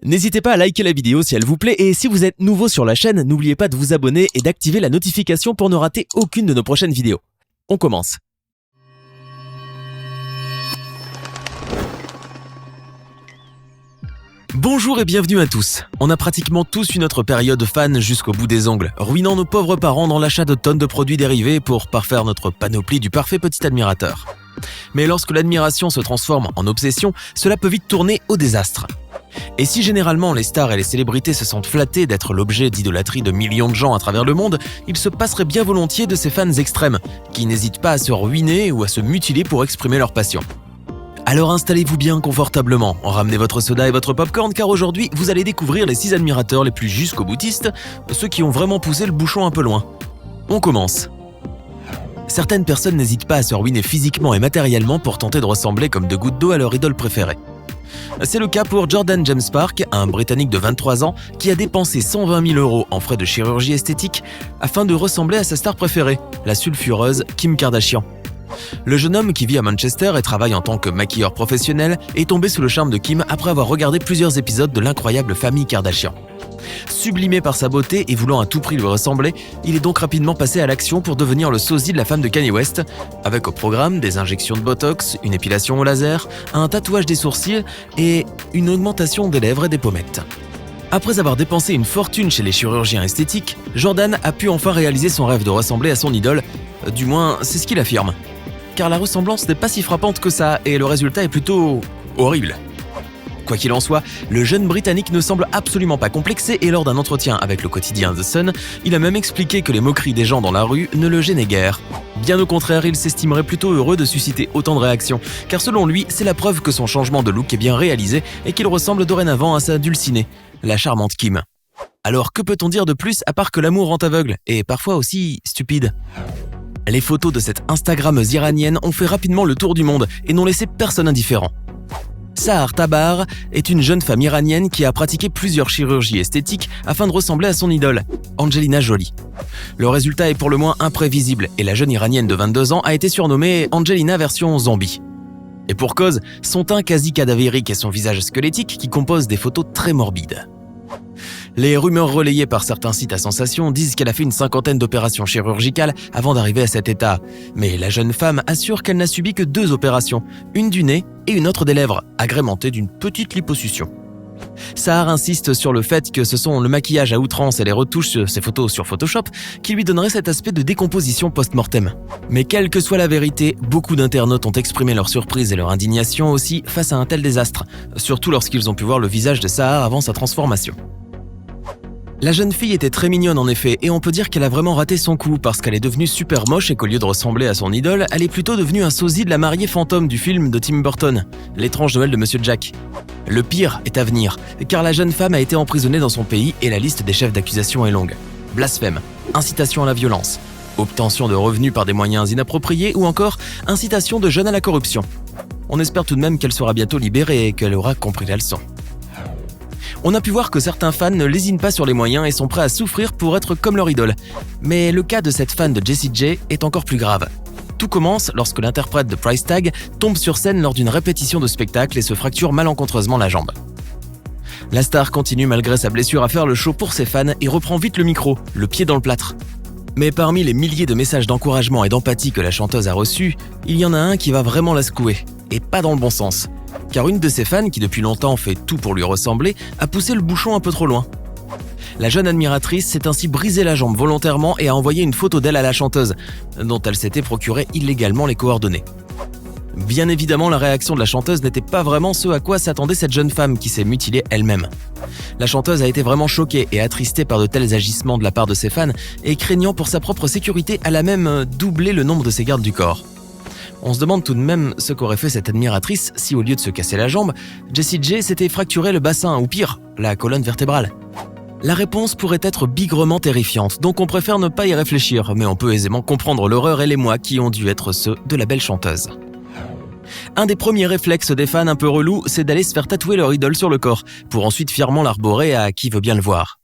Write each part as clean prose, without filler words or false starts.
N'hésitez pas à liker la vidéo si elle vous plaît et si vous êtes nouveau sur la chaîne, n'oubliez pas de vous abonner et d'activer la notification pour ne rater aucune de nos prochaines vidéos. On commence. Bonjour et bienvenue à tous. On a pratiquement tous eu notre période fan jusqu'au bout des ongles, ruinant nos pauvres parents dans l'achat de tonnes de produits dérivés pour parfaire notre panoplie du parfait petit admirateur. Mais lorsque l'admiration se transforme en obsession, cela peut vite tourner au désastre. Et si généralement les stars et les célébrités se sentent flattés d'être l'objet d'idolâtrie de millions de gens à travers le monde, il se passerait bien volontiers de ces fans extrêmes, qui n'hésitent pas à se ruiner ou à se mutiler pour exprimer leur passion. Alors installez-vous bien confortablement, ramenez votre soda et votre popcorn car aujourd'hui vous allez découvrir les 6 admirateurs les plus jusqu'au-boutistes, ceux qui ont vraiment poussé le bouchon un peu loin. On commence. Certaines personnes n'hésitent pas à se ruiner physiquement et matériellement pour tenter de ressembler comme 2 gouttes d'eau à leur idole préférée. C'est le cas pour Jordan James Park, un Britannique de 23 ans qui a dépensé 120 000 € en frais de chirurgie esthétique afin de ressembler à sa star préférée, la sulfureuse Kim Kardashian. Le jeune homme qui vit à Manchester et travaille en tant que maquilleur professionnel est tombé sous le charme de Kim après avoir regardé plusieurs épisodes de l'incroyable famille Kardashian. Sublimé par sa beauté et voulant à tout prix lui ressembler, il est donc rapidement passé à l'action pour devenir le sosie de la femme de Kanye West, avec au programme des injections de botox, une épilation au laser, un tatouage des sourcils et une augmentation des lèvres et des pommettes. Après avoir dépensé une fortune chez les chirurgiens esthétiques, Jordan a pu enfin réaliser son rêve de ressembler à son idole, du moins c'est ce qu'il affirme. Car la ressemblance n'est pas si frappante que ça et le résultat est plutôt horrible. Quoi qu'il en soit, le jeune Britannique ne semble absolument pas complexé et lors d'un entretien avec le quotidien The Sun, il a même expliqué que les moqueries des gens dans la rue ne le gênaient guère. Bien au contraire, il s'estimerait plutôt heureux de susciter autant de réactions, car selon lui, c'est la preuve que son changement de look est bien réalisé et qu'il ressemble dorénavant à sa dulcinée, la charmante Kim. Alors que peut-on dire de plus à part que l'amour rend aveugle et parfois aussi stupide ? Les photos de cette Instagrammeuse iranienne ont fait rapidement le tour du monde et n'ont laissé personne indifférent. Sahar Tabar est une jeune femme iranienne qui a pratiqué plusieurs chirurgies esthétiques afin de ressembler à son idole, Angelina Jolie. Le résultat est pour le moins imprévisible et la jeune iranienne de 22 ans a été surnommée Angelina version zombie. Et pour cause, son teint quasi cadavérique et son visage squelettique qui composent des photos très morbides. Les rumeurs relayées par certains sites à sensation disent qu'elle a fait une 50aine d'opérations chirurgicales avant d'arriver à cet état. Mais la jeune femme assure qu'elle n'a subi que 2 opérations, une du nez et une autre des lèvres, agrémentée d'une petite liposuction. Sahar insiste sur le fait que ce sont le maquillage à outrance et les retouches de ses photos sur Photoshop qui lui donneraient cet aspect de décomposition post-mortem. Mais quelle que soit la vérité, beaucoup d'internautes ont exprimé leur surprise et leur indignation aussi face à un tel désastre, surtout lorsqu'ils ont pu voir le visage de Sahar avant sa transformation. La jeune fille était très mignonne en effet et on peut dire qu'elle a vraiment raté son coup parce qu'elle est devenue super moche et qu'au lieu de ressembler à son idole, elle est plutôt devenue un sosie de la mariée fantôme du film de Tim Burton, L'étrange Noël de Monsieur Jack. Le pire est à venir, car la jeune femme a été emprisonnée dans son pays et la liste des chefs d'accusation est longue. Blasphème, incitation à la violence, obtention de revenus par des moyens inappropriés ou encore incitation de jeunes à la corruption. On espère tout de même qu'elle sera bientôt libérée et qu'elle aura compris la leçon. On a pu voir que certains fans ne lésinent pas sur les moyens et sont prêts à souffrir pour être comme leur idole. Mais le cas de cette fan de Jessie J est encore plus grave. Tout commence lorsque l'interprète de Price Tag tombe sur scène lors d'une répétition de spectacle et se fracture malencontreusement la jambe. La star continue malgré sa blessure à faire le show pour ses fans et reprend vite le micro, le pied dans le plâtre. Mais parmi les milliers de messages d'encouragement et d'empathie que la chanteuse a reçus, il y en a un qui va vraiment la secouer, et pas dans le bon sens. Car une de ses fans, qui depuis longtemps fait tout pour lui ressembler, a poussé le bouchon un peu trop loin. La jeune admiratrice s'est ainsi brisé la jambe volontairement et a envoyé une photo d'elle à la chanteuse, dont elle s'était procuré illégalement les coordonnées. Bien évidemment, la réaction de la chanteuse n'était pas vraiment ce à quoi s'attendait cette jeune femme qui s'est mutilée elle-même. La chanteuse a été vraiment choquée et attristée par de tels agissements de la part de ses fans et craignant pour sa propre sécurité, elle a même doublé le nombre de ses gardes du corps. On se demande tout de même ce qu'aurait fait cette admiratrice si au lieu de se casser la jambe, Jessie J s'était fracturé le bassin ou pire, la colonne vertébrale. La réponse pourrait être bigrement terrifiante, donc on préfère ne pas y réfléchir, mais on peut aisément comprendre l'horreur et l'émoi qui ont dû être ceux de la belle chanteuse. Un des premiers réflexes des fans un peu relous, c'est d'aller se faire tatouer leur idole sur le corps, pour ensuite fièrement l'arborer à qui veut bien le voir.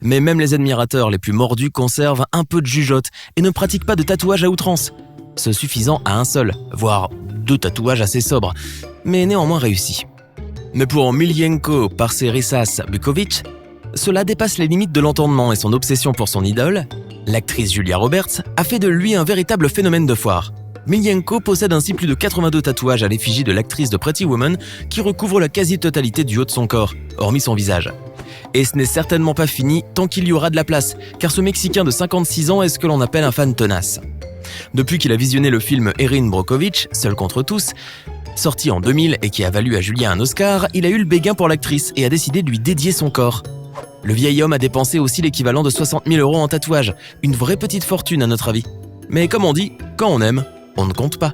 Mais même les admirateurs les plus mordus conservent un peu de jugeote et ne pratiquent pas de tatouage à outrance, se suffisant à un seul, voire 2 tatouages assez sobres, mais néanmoins réussis. Mais pour Miljenko Parcerisas Bukovic, cela dépasse les limites de l'entendement et son obsession pour son idole, l'actrice Julia Roberts, a fait de lui un véritable phénomène de foire. Miljenko possède ainsi plus de 82 tatouages à l'effigie de l'actrice de Pretty Woman qui recouvre la quasi-totalité du haut de son corps, hormis son visage. Et ce n'est certainement pas fini tant qu'il y aura de la place, car ce Mexicain de 56 ans est ce que l'on appelle un fan tenace. Depuis qu'il a visionné le film Erin Brockovich, Seul contre tous, sorti en 2000 et qui a valu à Julia un Oscar, il a eu le béguin pour l'actrice et a décidé de lui dédier son corps. Le vieil homme a dépensé aussi l'équivalent de 60 000 € en tatouage, une vraie petite fortune à notre avis. Mais comme on dit, quand on aime, on ne compte pas.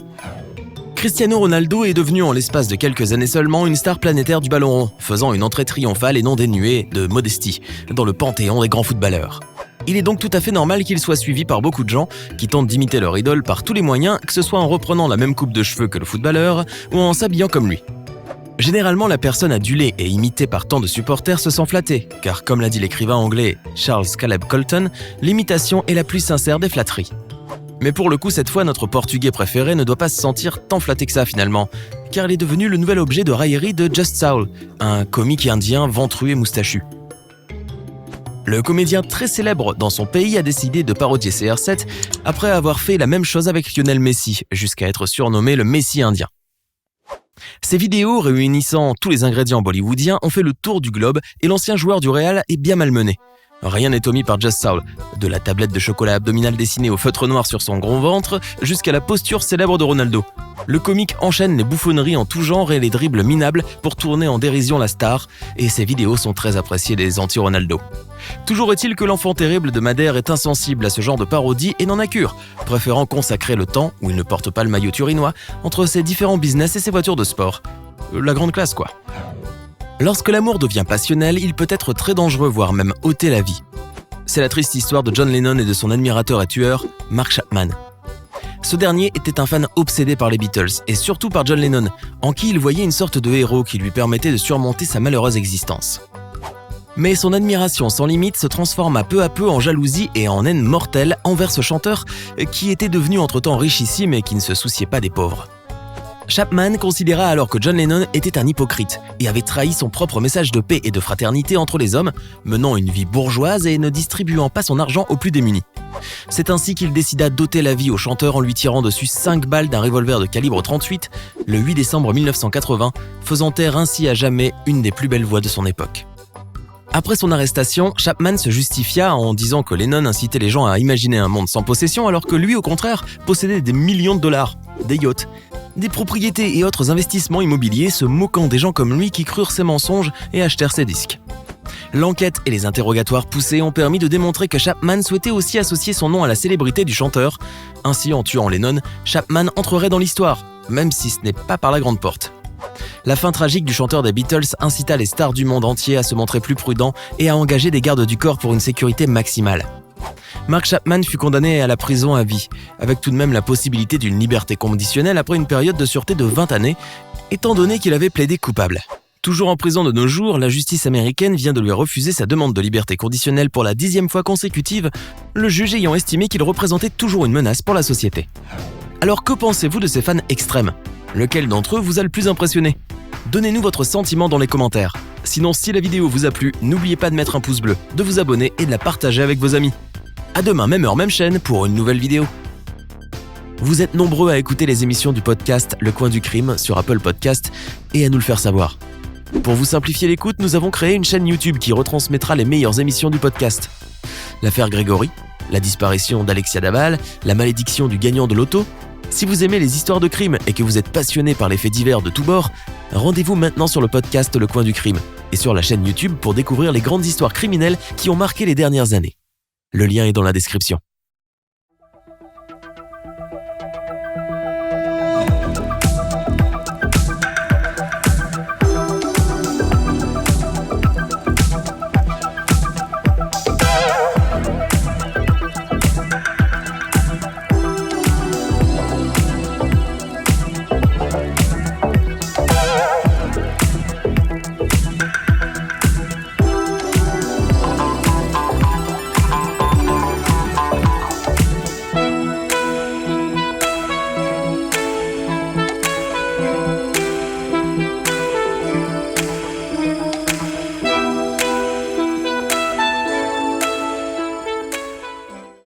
Cristiano Ronaldo est devenu en l'espace de quelques années seulement une star planétaire du ballon rond, faisant une entrée triomphale et non dénuée de modestie dans le panthéon des grands footballeurs. Il est donc tout à fait normal qu'il soit suivi par beaucoup de gens qui tentent d'imiter leur idole par tous les moyens, que ce soit en reprenant la même coupe de cheveux que le footballeur ou en s'habillant comme lui. Généralement, la personne adulée et imitée par tant de supporters se sent flattée, car comme l'a dit l'écrivain anglais Charles Caleb Colton, l'imitation est la plus sincère des flatteries. Mais pour le coup, cette fois, notre portugais préféré ne doit pas se sentir tant flatté que ça finalement, car il est devenu le nouvel objet de raillerie de Just Saul, un comique indien ventru et moustachu. Le comédien très célèbre dans son pays a décidé de parodier CR7 après avoir fait la même chose avec Lionel Messi, jusqu'à être surnommé le Messi indien. Ces vidéos réunissant tous les ingrédients bollywoodiens ont fait le tour du globe et l'ancien joueur du Real est bien malmené. Rien n'est omis par Just Saul, de la tablette de chocolat abdominal dessinée au feutre noir sur son gros ventre jusqu'à la posture célèbre de Ronaldo. Le comique enchaîne les bouffonneries en tout genre et les dribbles minables pour tourner en dérision la star, et ces vidéos sont très appréciées des anti-Ronaldo. Toujours est-il que l'enfant terrible de Madère est insensible à ce genre de parodie et n'en a cure, préférant consacrer le temps, où il ne porte pas le maillot turinois, entre ses différents business et ses voitures de sport. La grande classe quoi. Lorsque l'amour devient passionnel, il peut être très dangereux, voire même ôter la vie. C'est la triste histoire de John Lennon et de son admirateur et tueur, Mark Chapman. Ce dernier était un fan obsédé par les Beatles, et surtout par John Lennon, en qui il voyait une sorte de héros qui lui permettait de surmonter sa malheureuse existence. Mais son admiration sans limite se transforma peu à peu en jalousie et en haine mortelle envers ce chanteur qui était devenu entre-temps richissime et qui ne se souciait pas des pauvres. Chapman considéra alors que John Lennon était un hypocrite et avait trahi son propre message de paix et de fraternité entre les hommes, menant une vie bourgeoise et ne distribuant pas son argent aux plus démunis. C'est ainsi qu'il décida d'ôter la vie au chanteur en lui tirant dessus 5 balles d'un revolver de calibre 38 le 8 décembre 1980, faisant taire ainsi à jamais une des plus belles voix de son époque. Après son arrestation, Chapman se justifia en disant que Lennon incitait les gens à imaginer un monde sans possession alors que lui, au contraire, possédait des millions de dollars, des yachts, des propriétés et autres investissements immobiliers, se moquant des gens comme lui qui crurent ses mensonges et achetèrent ses disques. L'enquête et les interrogatoires poussés ont permis de démontrer que Chapman souhaitait aussi associer son nom à la célébrité du chanteur. Ainsi, en tuant Lennon, Chapman entrerait dans l'histoire, même si ce n'est pas par la grande porte. La fin tragique du chanteur des Beatles incita les stars du monde entier à se montrer plus prudents et à engager des gardes du corps pour une sécurité maximale. Mark Chapman fut condamné à la prison à vie, avec tout de même la possibilité d'une liberté conditionnelle après une période de sûreté de 20 années, étant donné qu'il avait plaidé coupable. Toujours en prison de nos jours, la justice américaine vient de lui refuser sa demande de liberté conditionnelle pour la 10e fois consécutive, le juge ayant estimé qu'il représentait toujours une menace pour la société. Alors que pensez-vous de ces fans extrêmes ? Lequel d'entre eux vous a le plus impressionné ? Donnez-nous votre sentiment dans les commentaires. Sinon, si la vidéo vous a plu, n'oubliez pas de mettre un pouce bleu, de vous abonner et de la partager avec vos amis. À demain, même heure, même chaîne, pour une nouvelle vidéo. Vous êtes nombreux à écouter les émissions du podcast Le Coin du Crime sur Apple Podcast et à nous le faire savoir. Pour vous simplifier l'écoute, nous avons créé une chaîne YouTube qui retransmettra les meilleures émissions du podcast. L'affaire Grégory, la disparition d'Alexia Daval, la malédiction du gagnant de l'auto. Si vous aimez les histoires de crime et que vous êtes passionné par les faits divers de tous bords, rendez-vous maintenant sur le podcast Le Coin du Crime et sur la chaîne YouTube pour découvrir les grandes histoires criminelles qui ont marqué les dernières années. Le lien est dans la description.